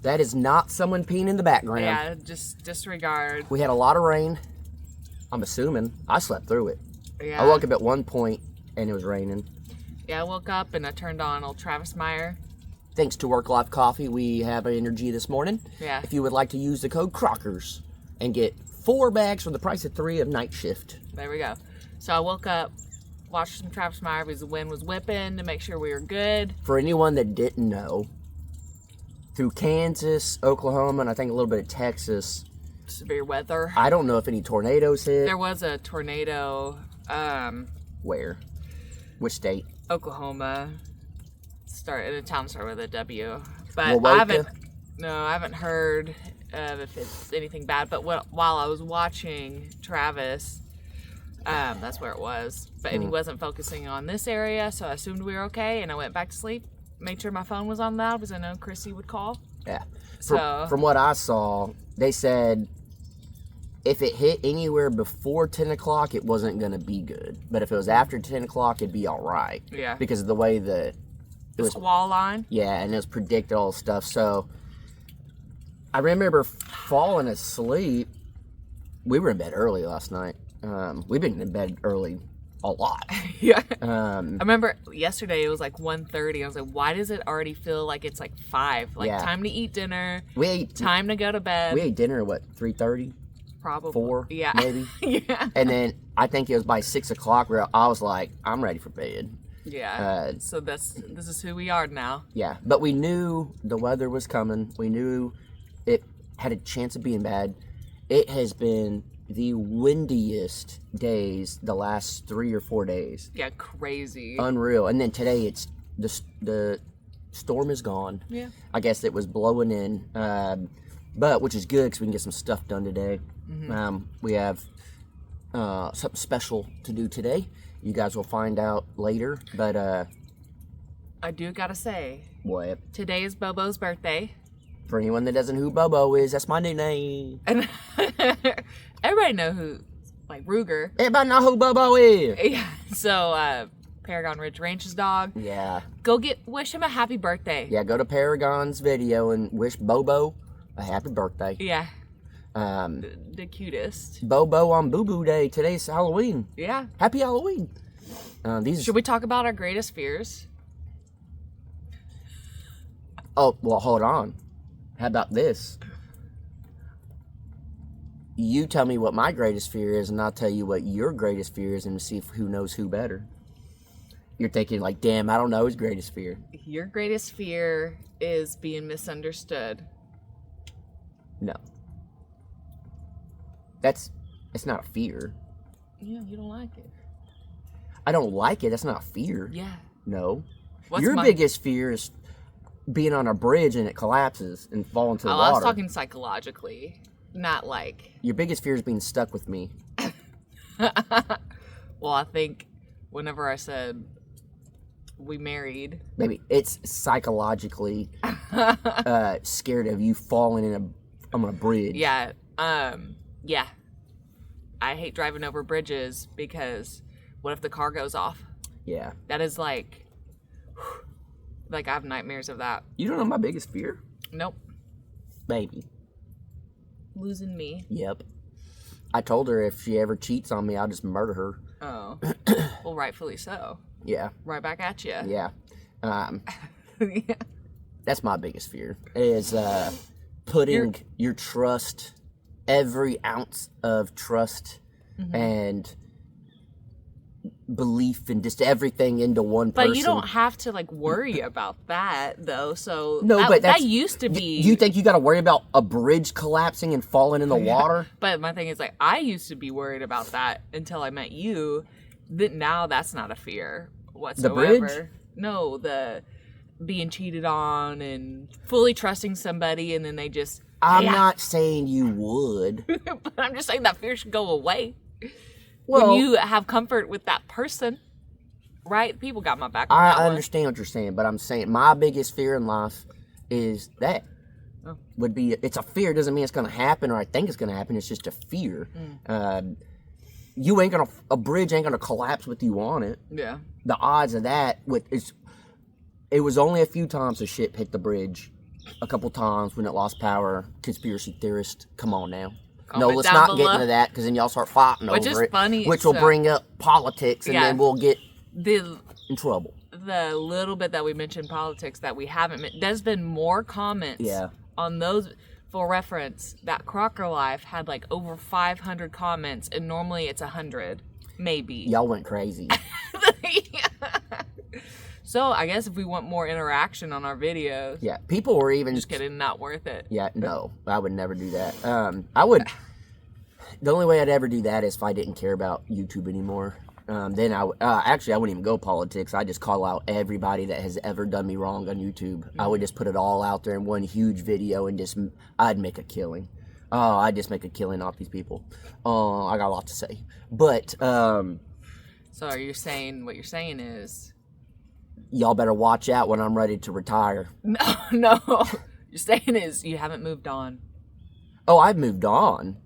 That is not someone peeing in the background. Yeah, just disregard. We had a lot of rain. I'm assuming. I slept through it. Yeah. I woke up at one point and it was raining. Yeah, I woke up and I turned on old Travis Meyer. Thanks to Work Life Coffee, we have energy this morning. Yeah. If you would like to use the code CROCKERS and get 4 bags for the price of 3 of night shift. There we go. So I woke up, watched some Travis Meyer because the wind was whipping to make sure we were good. For anyone that didn't know, through Kansas, Oklahoma, and I think a little bit of Texas, Severe weather. I don't know if any tornadoes hit. There was a tornado, Where? Which state? Oklahoma. The town started with a W. But Wowoka? I haven't heard if it's anything bad. But while I was watching Travis, that's where it was. But and he wasn't focusing on this area, so I assumed we were okay. And I went back to sleep. Made sure my phone was on loud because I know Chrissy would call. Yeah. So From what I saw, they said if it hit anywhere before 10 o'clock, it wasn't going to be good. But if it was after 10 o'clock, it'd be all right. Yeah. Because of the way it was. squall line. Yeah, and it was predicted all stuff. So I remember falling asleep. We were in bed early last night. We've been in bed early a lot. Yeah. I remember yesterday it was like 1:30. I was like, why does it already feel like it's like 5? Like time to eat dinner. We ate Time to go to bed. We ate dinner at what, 3:30? Probably 4? Yeah. Maybe. Yeah. And then I think it was by 6 o'clock where I was like, I'm ready for bed. Yeah. So this is who we are now. Yeah, but we knew the weather was coming. We knew it had a chance of being bad. It has been the windiest days the last 3 or 4 days. Yeah, crazy. Unreal. And then today it's the storm is gone. Yeah. I guess it was blowing in, but which is good because we can get some stuff done today. We have something special to do today. You guys will find out later, but I do gotta say, what? today is Bobo's birthday. For anyone that doesn't know who Bobo is, that's my nickname. And everybody know who, like Ruger. Everybody know who Bobo is. Yeah. So Paragon Ridge Ranch's dog. Yeah. Go wish him a happy birthday. Yeah, go to Paragon's video and wish Bobo a happy birthday. Yeah. The cutest. Bobo on Boo Boo Day. Today's Halloween. Yeah. Happy Halloween. Should we talk about our greatest fears? Oh, well, hold on. How about this? You tell me what my greatest fear is, and I'll tell you what your greatest fear is, and see who knows who better. You're thinking, like, damn, I don't know his greatest fear. Your greatest fear is being misunderstood. No. It's not a fear. Yeah, you don't like it. I don't like it. That's not a fear. Yeah. No. What's Your my- biggest fear is being on a bridge and it collapses and fall into the water. I was talking psychologically, not like. Your biggest fear is being stuck with me. Well, I think whenever I said we married. Maybe it's psychologically scared of you falling on a bridge. Yeah. Yeah. I hate driving over bridges because what if the car goes off? Yeah. That is like I have nightmares of that. You don't know my biggest fear? Nope. Maybe. Losing me. Yep. I told her if she ever cheats on me, I'll just murder her. Oh. Well, rightfully so. Yeah. Right back at you. Yeah. Yeah. That's my biggest fear, is putting your trust, every ounce of trust and belief and just everything into one person. But you don't have to worry about that though. So No, but that used to be. You think you got to worry about a bridge collapsing and falling in the water? But my thing is I used to be worried about that until I met you. Now that's not a fear whatsoever. The bridge? No, the being cheated on and fully trusting somebody and then they just. I'm not saying you would. But I'm just saying that fear should go away. Well, when you have comfort with that person, right? People got my back. I understand what you're saying, but I'm saying my biggest fear in life is that. Oh. Would be, it's a fear. It doesn't mean it's going to happen or I think it's going to happen. It's just a fear. You ain't going to, a bridge ain't going to collapse with you on it. Yeah. The odds of that, it was only a few times the ship hit the bridge a couple times when it lost power. Conspiracy theorist, come on now. No, Comment let's down not below. get into that because then y'all start fighting Which is over it. funny, Which will so- bring up politics, and Yeah. then we'll get The in trouble. little bit that we mentioned politics that we haven't, there's been more comments Yeah. on those. For reference, that Crocker Life had like over 500 comments, and normally it's 100, maybe. Y'all went crazy. So I guess if we want more interaction on our videos, Yeah, people were even just kidding, not worth it. Yeah, no, I would never do that. I would. The only way I'd ever do that is if I didn't care about YouTube anymore. Then I actually I wouldn't even go politics. I just call out everybody that has ever done me wrong on YouTube. I would just put it all out there in one huge video and just I'd make a killing. I'd just make a killing off these people. I got a lot to say, but So are you saying what you're saying is y'all better watch out when I'm ready to retire. no? You're saying is you haven't moved on. Oh, I've moved on.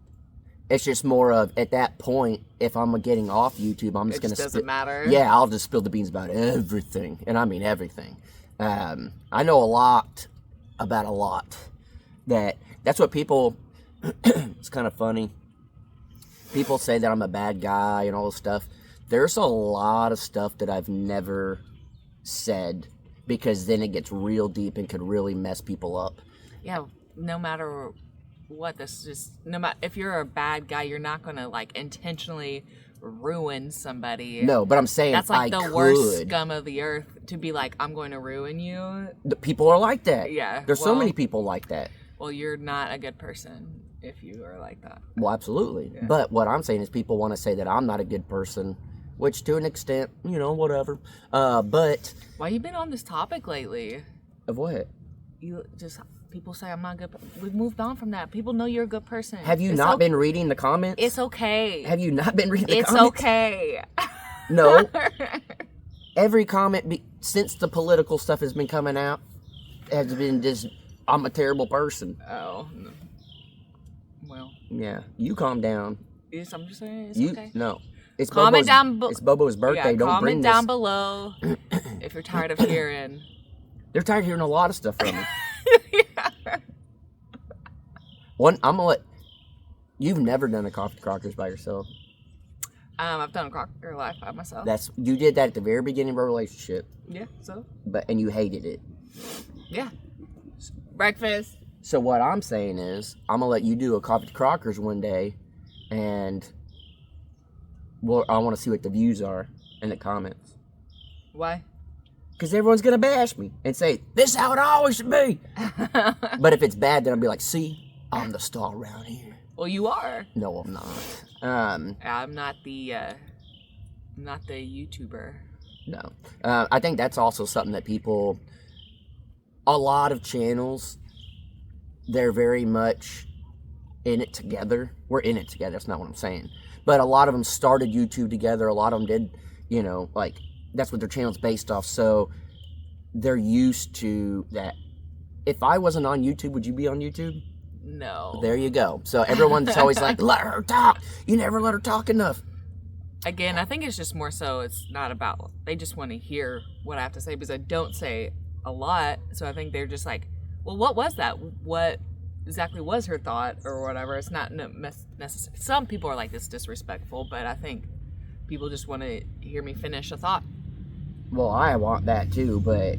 It's just more of at that point, if I'm getting off YouTube, I'm just It gonna. just doesn't matter. Yeah, I'll just spill the beans about everything, and I mean everything. I know a lot about a lot. That's what people. It's kind of funny. People say that I'm a bad guy and all this stuff. There's a lot of stuff that I've never said because then it gets real deep and could really mess people up. Yeah, no matter what, this just no matter if you're a bad guy, you're not gonna like intentionally ruin somebody. No, but I'm saying That's like I the could. worst scum of the earth to be like, I'm going to ruin you. The people are like that. Yeah, There's so well- many people like that. Well, you're not a good person if you are like that. Well, absolutely. But what I'm saying is people want to say that I'm not a good person, which to an extent, whatever. But Why you been on this topic lately? of what? You just people say I'm not good. We've moved on from that. People know you're a good person. Have you It's not okay. been reading the comments? It's okay. Have you not been reading the It's comments? okay. No. Every comment since the political stuff has been coming out has been just, I'm a terrible person. Oh. Well, Yeah. You calm down. yes, I'm just saying it's You okay. No. It's Comment Bobo's, down It's Bobo's birthday. Yeah, Don't bring comment this. down below if you're tired of hearing. They're tired of hearing a lot of stuff from me. I'm gonna let. You've never done a coffee crockers by yourself. I've done a Crocker Life by myself. You did that at the very beginning of our relationship, Yeah, so and you hated it. yeah. Breakfast. So what I'm saying is, I'm gonna let you do a coffee crockers one day, and I want to see what the views are in the comments. Why? Because everyone's gonna bash me and say this is how it always should be. But if it's bad, then I'll be like, see, I'm the star around here. Well, you are. No, I'm not. I'm not the YouTuber. No. I think that's also something that a lot of channels, they're very much in it together. We're in it together, that's not what I'm saying. But a lot of them started YouTube together. A lot of them did, that's what their channel's based off. So they're used to that. If I wasn't on YouTube, would you be on YouTube? No. There you go. So everyone's always like, let her talk. You never let her talk enough. Again, I think it's just more so it's not about, they just want to hear what I have to say because I don't say a lot. So I think they're just like, well, what was that? What exactly was her thought or whatever? It's not necessary. Some people are like, this disrespectful, but I think people just want to hear me finish a thought. Well, I want that too, but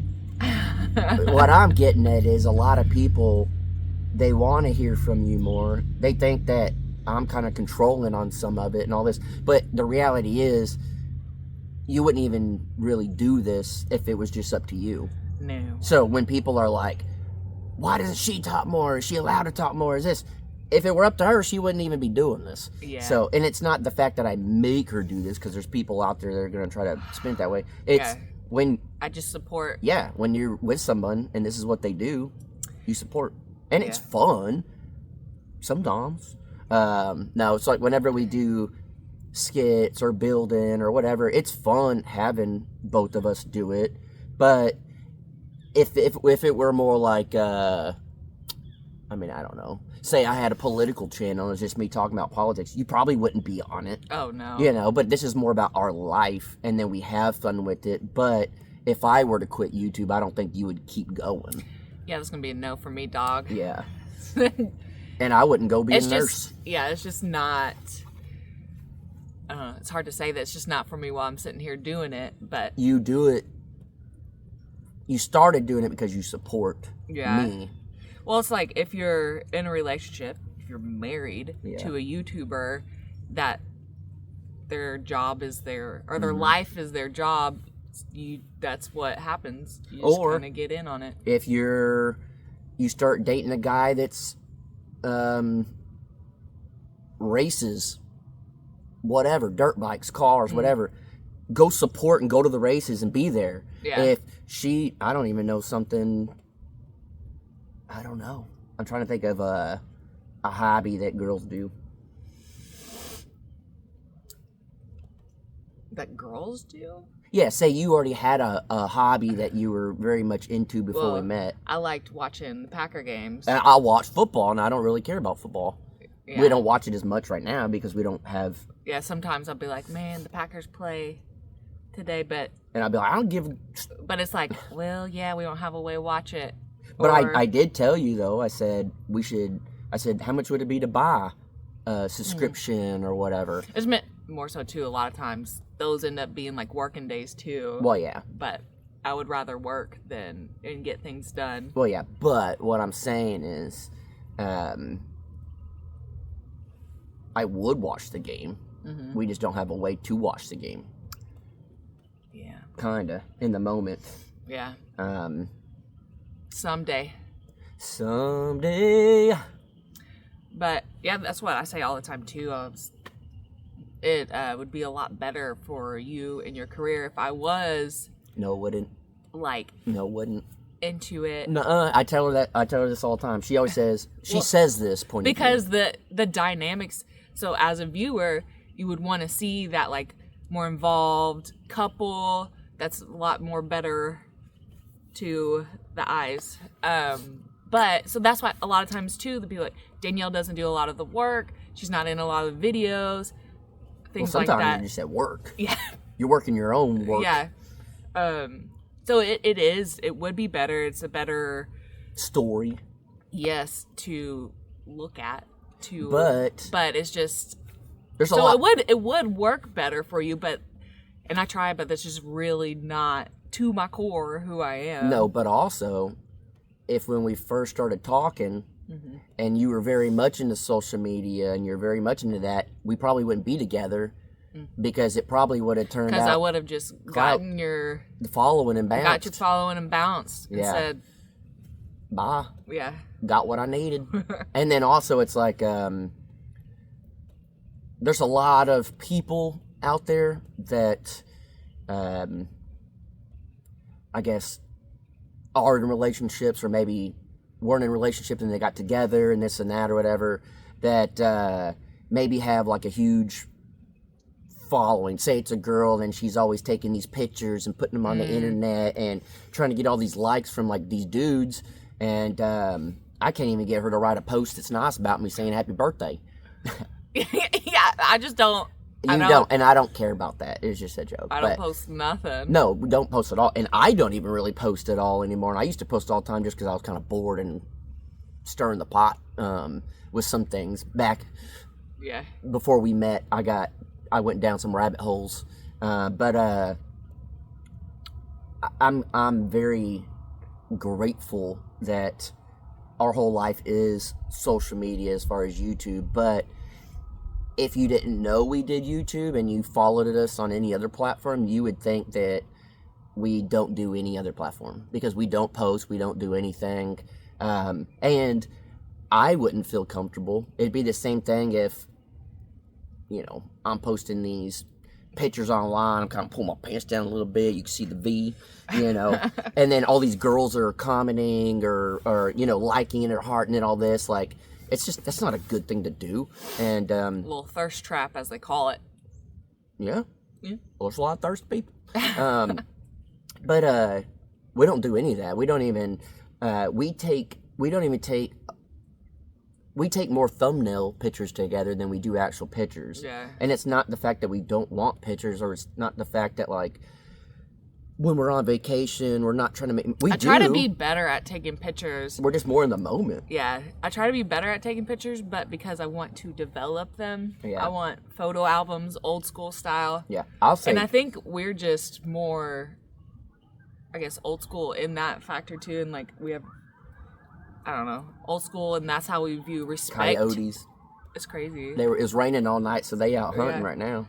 what I'm getting at is a lot of people, they want to hear from you more. They think that I'm kind of controlling on some of it and all this. But the reality is, you wouldn't even really do this if it was just up to you. No. So when people are like, why doesn't she talk more? Is she allowed to talk more? Is this? If it were up to her, she wouldn't even be doing this. Yeah. So, and it's not the fact that I make her do this, because there's people out there that are going to try to spin it that way. It's when, I just support. yeah, when you're with someone and this is what they do, you support. And it's Yeah. fun. Sometimes. No, it's like whenever we do skits or building or whatever, it's fun having both of us do it. But if it were more like, I don't know. Say I had a political channel and it's just me talking about politics, you probably wouldn't be on it. Oh, no. But this is more about our life, and then we have fun with it. But if I were to quit YouTube, I don't think you would keep going. Yeah, that's gonna be a no for me, dog. Yeah. And I wouldn't go be a It's nurse. just, yeah, it's just not. It's hard to say that it's just not for me while I'm sitting here doing it, but You do it. You started doing it because you support Yeah. me. well, it's like if you're in a relationship, if you're married Yeah. to a YouTuber, that their job is their or their Mm-hmm. life is their job. That's what happens. You just Or- kind of get in on it. If you start dating a guy that's races, whatever, dirt bikes, cars, whatever, go support and go to the races and be there. Yeah. If I don't even know something. I don't know. I'm trying to think of a hobby that girls do. That girls do. Yeah, say you already had a hobby that you were very much into before we Well, met. I liked watching the Packer games. And I watch football, and I don't really care about football. Yeah. We don't watch it as much right now because we don't have. Yeah, sometimes I'll be like, man, the Packers play today, but And I'll be like, I don't give. it's like, well, yeah, we don't have a way to watch it. But Or- I did tell you though. I said we should. I said, how much would it be to buy a subscription or whatever? It's meant more so too. A lot of times those end up being like working days too. Well, yeah. But I would rather work than and get things done. Well, yeah. But what I'm saying is, I would watch the game. Mm-hmm. We just don't have a way to watch the game. Yeah, Kinda in the moment. yeah. Um, Someday. someday. But yeah, that's what I say all the time too. It would be a lot better for you in your career if I was No, it wouldn't. like No, it wouldn't. into it. Nuh-uh. I tell her that. I tell her this all the time. She always says. She Well, says this point Because the dynamics. So as a viewer, you would want to see that like more involved couple. That's a lot more better to the eyes. But so that's why a lot of times too, the people like Danielle doesn't do a lot of the work. She's not in a lot of videos, Well, things like sometimes that. you're just at work. Yeah, You're working your own work. yeah. So it would be better. It's a better Story. yes to look at to, But it's just there's a so lot. it would work better for you, and I try, but that's just really not to my core who I am. No, but also, if when we first started talking, Mm-hmm. and you were very much into social media and you're very much into that, we probably wouldn't be together because it probably would have turned because I out would have just clout. gotten your following and got you bounced. following and bounced and Yeah. said, Bye. yeah, Got what I needed. And then also it's like there's a lot of people out there that I guess are in relationships or maybe weren't in relationships and they got together and this and that or whatever that maybe have like a huge following. Say it's a girl and she's always taking these pictures and putting them on the internet and trying to get all these likes from like these dudes, and I can't even get her to write a post that's nice about me saying happy birthday. yeah. I just don't. You don't, and I don't care about that. It's just a joke. I don't But post nothing. no, we don't post at all, and I don't even really post at all anymore. And I used to post all the time just because I was kind of bored and stirring the pot with some things. Back Yeah. before we met, I went down some rabbit holes, but I'm very grateful that our whole life is social media as far as YouTube, but if you didn't know we did YouTube and you followed us on any other platform, you would think that we don't do any other platform because we don't post, we don't do anything. And I wouldn't feel comfortable. It'd be the same thing if, I'm posting these pictures online. I'm kind of pulling my pants down a little bit. You can see the V, and then all these girls are commenting or liking it or hearting it, all this. Like, it's just, that's not a good thing to do. And, Little thirst trap, as they call it. yeah. Yeah. Well, there's a lot of thirsty people. But we don't do any of that. We don't even we take more thumbnail pictures together than we do actual pictures. Yeah. And it's not the fact that we don't want pictures, or it's not the fact that like when we're on vacation, we're not trying to make. I try to be better at taking pictures. We're just more in the moment. Yeah, I try to be better at taking pictures, but because I want to develop them, Yeah. I want photo albums, old school style. Yeah, I'll say. And I think we're just more, I guess, old school in that factor too. And like we have, I don't know, old school, and that's how we view respect. Coyotes. It's crazy. It was raining all night, so they out hunting Yeah. right now.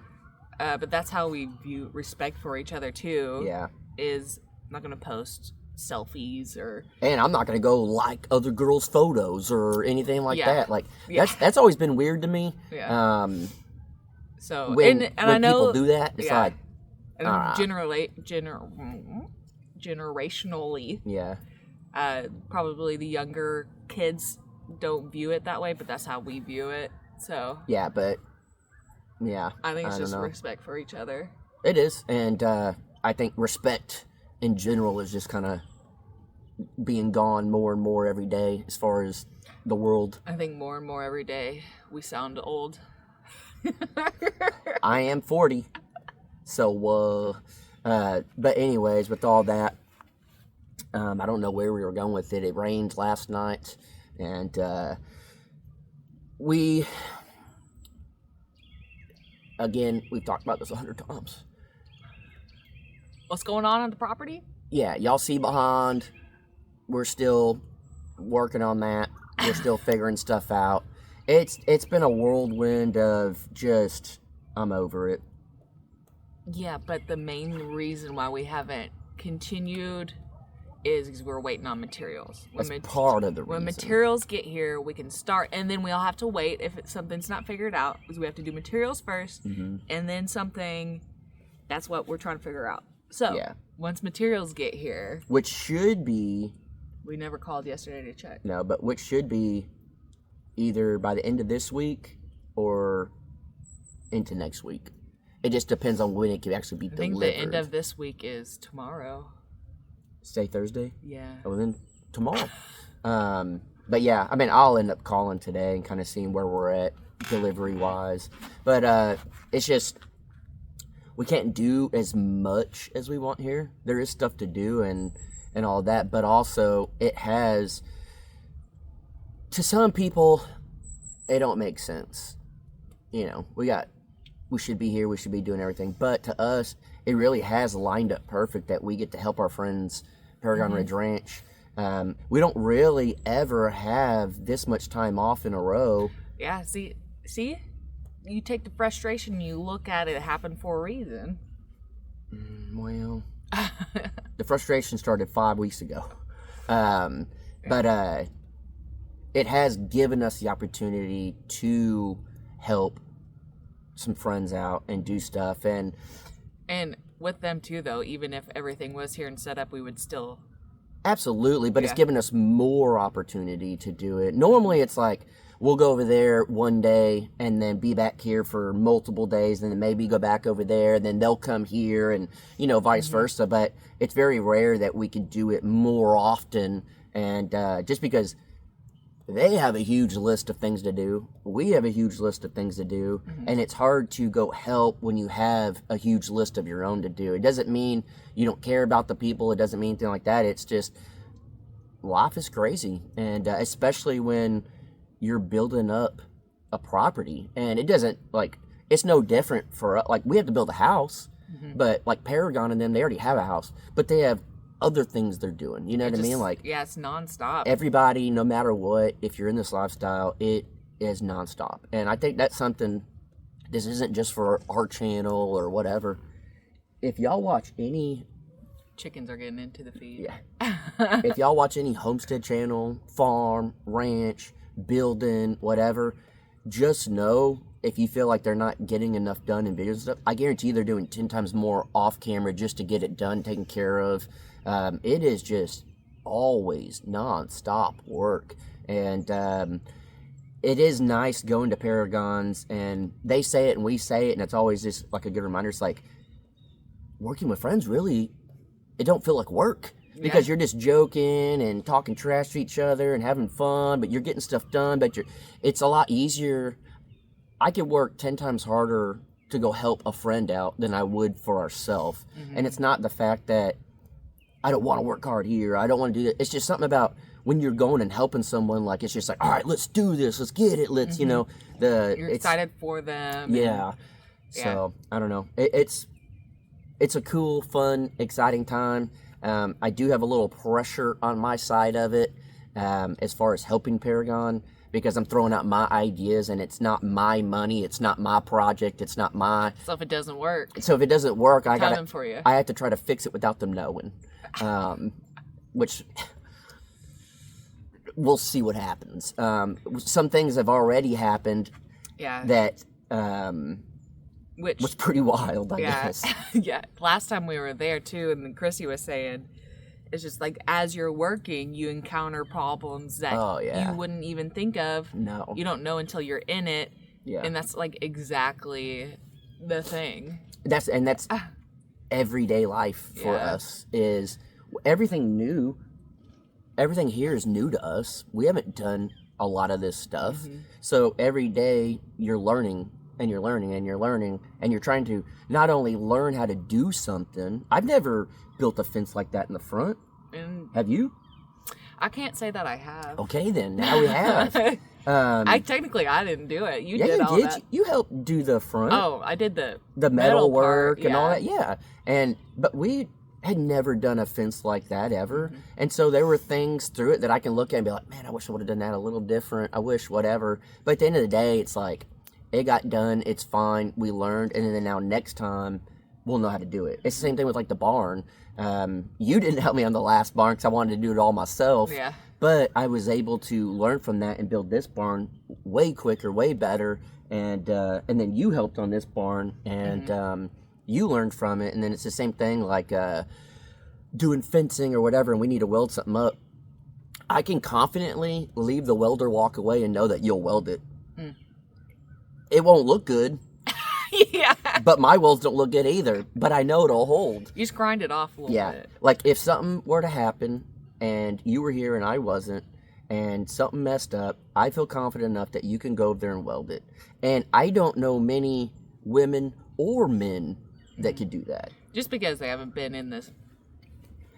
But that's how we view respect for each other too. Yeah. Is I'm not gonna post selfies or And I'm not gonna go like other girls' photos or anything like Yeah. that. Like Yeah. that's always been weird to me. Yeah. so When and when I know people do that, it's yeah. like, and alright. generationally, yeah, probably the younger kids don't view it that way, but that's how we view it. So yeah, but yeah, I think it's don't just know. respect for each other. It is, and I think respect in general is just kind of being gone more and more every day as far as the world. I think more and more every day we sound old. I am 40, so but anyways, with all that, I don't know where we were going with it. It rained last night, and we've talked about this 100 times. What's going on the property? Yeah, y'all see behind. We're still working on that. We're still figuring stuff out. It's been a whirlwind of just, I'm over it. Yeah, but the main reason why we haven't continued is because we're waiting on materials. That's part of the When reason. materials get here, we can start, and then we'll have to wait if something's not figured out, because we have to do materials first, Mm-hmm. and then something. That's what we're trying to figure out. So Yeah. once materials get here, Which should be, we never called yesterday to check. no, but which should be either by the end of this week or into next week. It just depends on when it can actually be I think delivered. the end of this week is tomorrow. Say Thursday? Yeah. Oh, then tomorrow. But yeah, I mean, I'll end up calling today and kind of seeing where we're at delivery-wise. But it's just, we can't do as much as we want here. There is stuff to do and all that, but also it has, to some people, it don't make sense. You know, we should be here, we should be doing everything. But to us, it really has lined up perfect that we get to help our friends, Paragon Ridge Ranch. We don't really ever have this much time off in a row. Yeah. See, you take the frustration, you look at it happen for a reason. Well, the frustration started 5 weeks ago. But it has given us the opportunity to help some friends out and do stuff. And with them too, though, even if everything was here and set up, we would still. absolutely, but it's Yeah. given us more opportunity to do it. Normally it's like, we'll go over there one day and then be back here for multiple days and then maybe go back over there, then they'll come here and, vice versa. But it's very rare that we can do it more often. And just because they have a huge list of things to do, we have a huge list of things to do, and it's hard to go help when you have a huge list of your own to do. It doesn't mean you don't care about the people. It doesn't mean anything like that. It's just, life is crazy. And especially when you're building up a property, and it doesn't, like, it's no different for, like, we have to build a house, but like Paragon and them, they already have a house, but they have other things they're doing. You know what I mean? Like, Yeah, it's nonstop. everybody, no matter what, if you're in this lifestyle, it is nonstop. And I think that's something, this isn't just for our channel or whatever. If y'all watch any, Chickens are getting into the feed. if y'all watch any homestead channel, farm, ranch, building, whatever, just know if you feel like they're not getting enough done in videos and stuff, I guarantee they're doing 10 times more off camera just to get it done, taken care of. It is just always non-stop work. And it is nice going to Paragons, and they say it and we say it, and it's always just like a good reminder. It's like, working with friends really, it don't feel like work. Because you're just joking and talking trash to each other and having fun, but you're getting stuff done. But it's a lot easier. I could work 10 times harder to go help a friend out than I would for ourselves. And it's not the fact that I don't want to work hard here. I don't want to do that. It's just something about when you're going and helping someone, like, it's just like, all right, let's do this. Let's get it. Let's, you know, You're excited for them. Yeah. So, I don't know. It's a cool, fun, exciting time. I do have a little pressure on my side of it as far as helping Paragon, because I'm throwing out my ideas and it's not my money. It's not my project. It's not my... So if it doesn't work, I got them for you. I have to try to fix it without them knowing, which we'll see what happens. Some things have already happened that which was pretty wild, I guess. Yeah. Last time we were there too, and then Chrissy was saying, it's just like as you're working, you encounter problems that you wouldn't even think of. No. You don't know until you're in it. Yeah. And that's like exactly the thing. That's everyday life for us, is everything new. Everything here is new to us. We haven't done a lot of this stuff. So every day you're learning and you're learning and you're learning and you're trying to not only learn how to do something. I've never built a fence like that in the front. Have you? I can't say that I have. Okay, then now we have. I didn't do it. You did all that. You helped do the front. Oh, I did the metal work part, and all that. Yeah, but we had never done a fence like that ever, and so there were things through it that I can look at and be like, man, I wish I would have done that a little different. I wish whatever. But at the end of the day, it's like it got done. It's fine. We learned, and then now next time we'll know how to do it. It's the same thing with like the barn. You didn't help me on the last barn because I wanted to do it all myself. Yeah. But I was able to learn from that and build this barn way quicker, way better. And then you helped on this barn, and you learned from it. And then it's the same thing like doing fencing or whatever, and we need to weld something up. I can confidently leave the welder, walk away, and know that you'll weld it. It won't look good. Yeah. But my welds don't look good either. But I know it'll hold. You just grind it off a little bit. Like if something were to happen and you were here and I wasn't, and something messed up, I feel confident enough that you can go over there and weld it. And I don't know many women or men that could do that. Just because they haven't been in this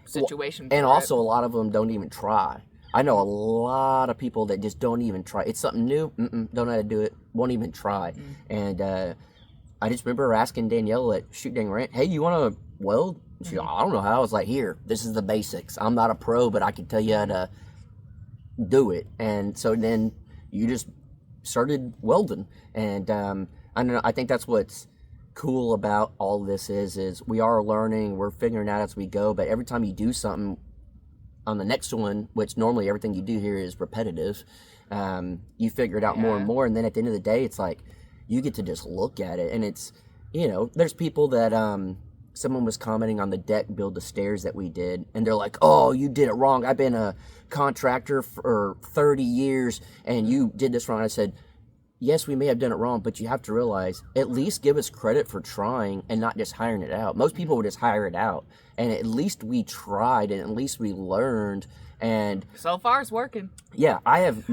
situation. And also a lot of them don't even try. I know a lot of people that just don't even try. It's something new, don't know how to do it, won't even try. And I just remember asking Danielle at Shoot Dang Rant, hey, you want to weld? She goes, I don't know how. I was like, here, this is the basics. I'm not a pro, but I can tell you how to do it. And so then you just started welding. And I don't know, I think that's what's cool about all this is we are learning, we're figuring out as we go, but every time you do something on the next one, which normally everything you do here is repetitive, you figure it out more and more, and then at the end of the day, it's like you get to just look at it, and it's, there's people that someone was commenting on the deck build the stairs that we did, and they're like, oh, you did it wrong. I've been a contractor for 30 years, and you did this wrong. I said, yes, we may have done it wrong, but you have to realize, at least give us credit for trying and not just hiring it out. Most people would just hire it out, and at least we tried, and at least we learned. And so far, it's working. Yeah, I have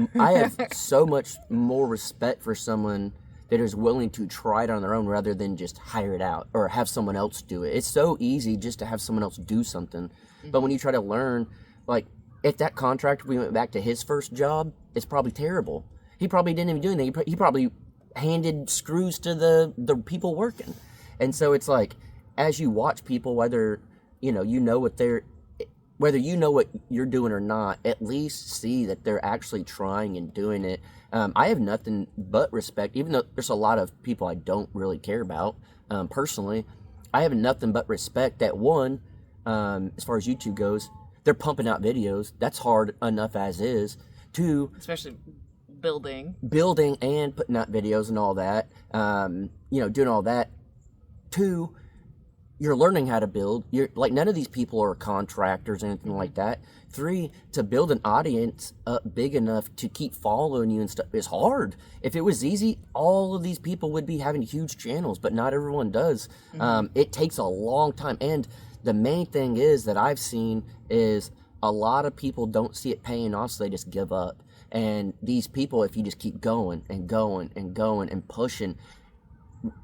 so much more respect for someone that is willing to try it on their own rather than just hire it out or have someone else do it. It's so easy just to have someone else do something, but when you try to learn, like if that contractor, we went back to his first job, it's probably terrible. He probably didn't even do anything. He probably handed screws to the people working. And so it's like, as you watch people, whether you know what you're doing or not, at least see that they're actually trying and doing it. I have nothing but respect, even though there's a lot of people I don't really care about personally. I have nothing but respect that one, as far as YouTube goes, they're pumping out videos. That's hard enough as is. Two, especially building and putting out videos and all that, doing all that. Two, you're learning how to build. You're like, none of these people are contractors or anything like that. Three, to build an audience big enough to keep following you and stuff is hard. If it was easy, all of these people would be having huge channels, but not everyone does. It takes a long time. And the main thing is that I've seen is a lot of people don't see it paying off, so they just give up. And these people, if you just keep going and going and going and pushing,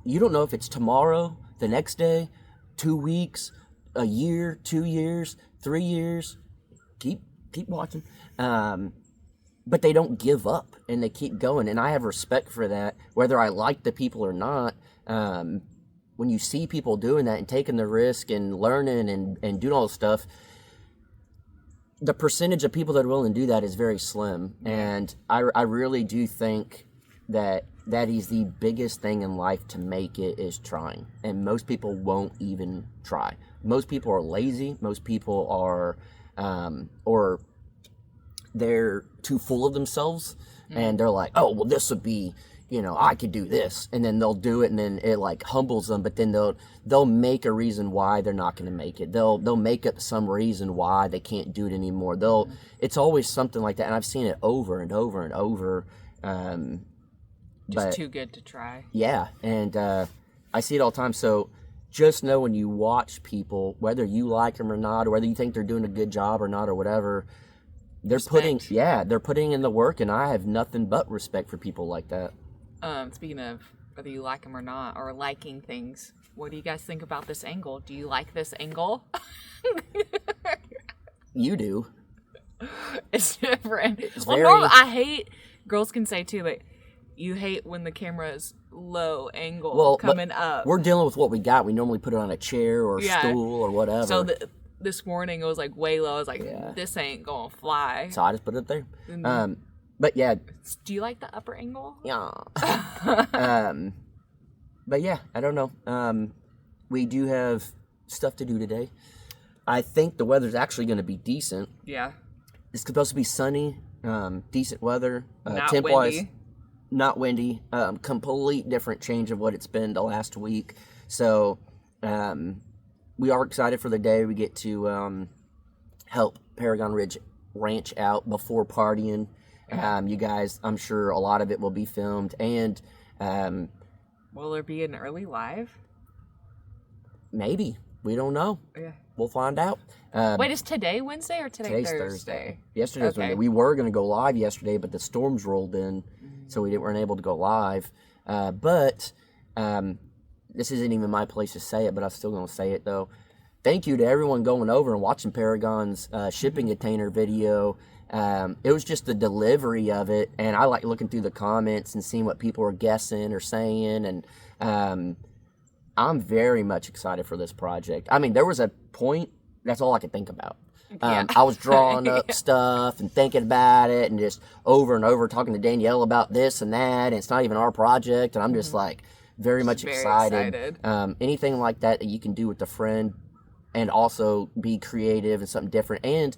you don't know if it's tomorrow, the next day, 2 weeks, a year, 2 years, 3 years, keep watching. But they don't give up, and they keep going, and I have respect for that, whether I like the people or not. When you see people doing that and taking the risk and learning and doing all this stuff, the percentage of people that are willing to do that is very slim. And I really do think that is the biggest thing in life to make it, is trying. And most people won't even try. Most people are lazy. Most people are, or they're too full of themselves, and they're like, oh, well, this would be, I could do this, and then they'll do it, and then it like humbles them. But then they'll make a reason why they're not going to make it. They'll make up some reason why they can't do it anymore. It's always something like that, and I've seen it over and over and over. Just too good to try. Yeah, and I see it all the time. So just know, when you watch people, whether you like them or not, or whether you think they're doing a good job or not, or whatever, they're putting in the work, and I have nothing but respect for people like that. Speaking of whether you like them or not, or liking things, what do you guys think about this angle? Do you like this angle? You do. It's different. It's I hate, girls can say too, but you hate when the camera is low angle coming up. We're dealing with what we got. We normally put it on a chair or a stool or whatever. So this morning it was like way low. I was like, this ain't gonna fly. So I just put it there. But yeah. Do you like the upper angle? Yeah. But yeah, I don't know. We do have stuff to do today. I think the weather's actually going to be decent. Yeah. It's supposed to be sunny, decent weather. Not temp-wise, windy. Not windy. Complete different change of what it's been the last week. So we are excited for the day. We get to help Paragon Ridge Ranch out before partying. You guys, I'm sure a lot of it will be filmed. And will there be an early live? Maybe. We don't know. Yeah. We'll find out. Wait, is today Wednesday or today's Thursday? Yesterday's Wednesday. We were going to go live yesterday, but the storms rolled in, so we weren't able to go live. But this isn't even my place to say it, but I'm still going to say it, though. Thank you to everyone going over and watching Paragon's shipping container video. It was just the delivery of it, and I like looking through the comments and seeing what people are guessing or saying, and I'm very much excited for this project. I mean, there was a point, that's all I could think about. I was drawing up stuff and thinking about it, and just over and over talking to Danielle about this and that, and it's not even our project, and I'm just like very much excited. Anything like that you can do with a friend and also be creative and something different. And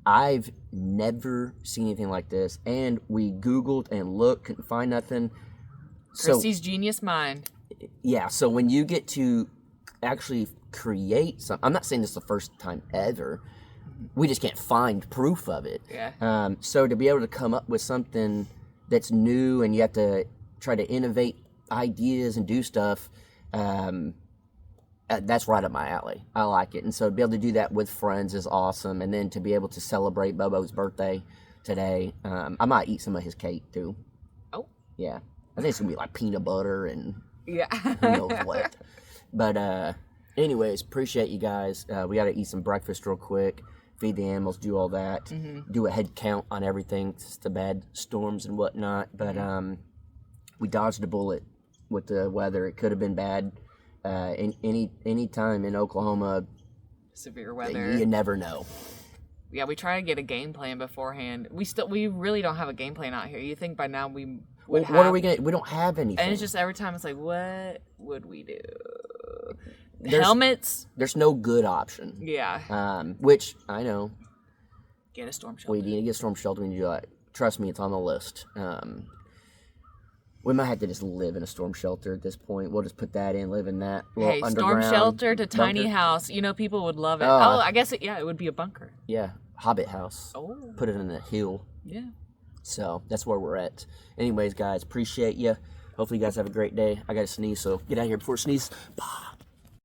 I've never seen anything like this, and we Googled and looked, couldn't find nothing. Christy's genius mind. Yeah, so when you get to actually create something, I'm not saying this is the first time ever, we just can't find proof of it. Yeah. So to be able to come up with something that's new, and you have to try to innovate ideas and do stuff, that's right up my alley. I like it. And so to be able to do that with friends is awesome. And then to be able to celebrate Bobo's birthday today, I might eat some of his cake too. Oh. Yeah. I think it's going to be like peanut butter and yeah. who knows what. But anyways, appreciate you guys. We got to eat some breakfast real quick, feed the animals, do all that, do a head count on everything. It's the bad storms and whatnot. But we dodged a bullet with the weather. It could have been bad. Any time in Oklahoma, severe weather, you never know. Yeah, we try to get a game plan beforehand. We really don't have a game plan out here. You think by now we would have. What are we gonna? We don't have anything. And it's just every time it's like, what would we do? Helmets. There's no good option. Yeah. Which I know. Get a storm shelter. We need to get a storm shelter. We need to do that. Trust me, it's on the list. We might have to just live in a storm shelter at this point. We'll just put that in, live in that. Hey, storm shelter to tiny house. You know, people would love it. I guess it would be a bunker. Yeah, Hobbit house. Oh. Put it in a hill. Yeah. So that's where we're at. Anyways, guys, appreciate you. Hopefully you guys have a great day. I got to sneeze, so get out of here before I sneeze. Bye.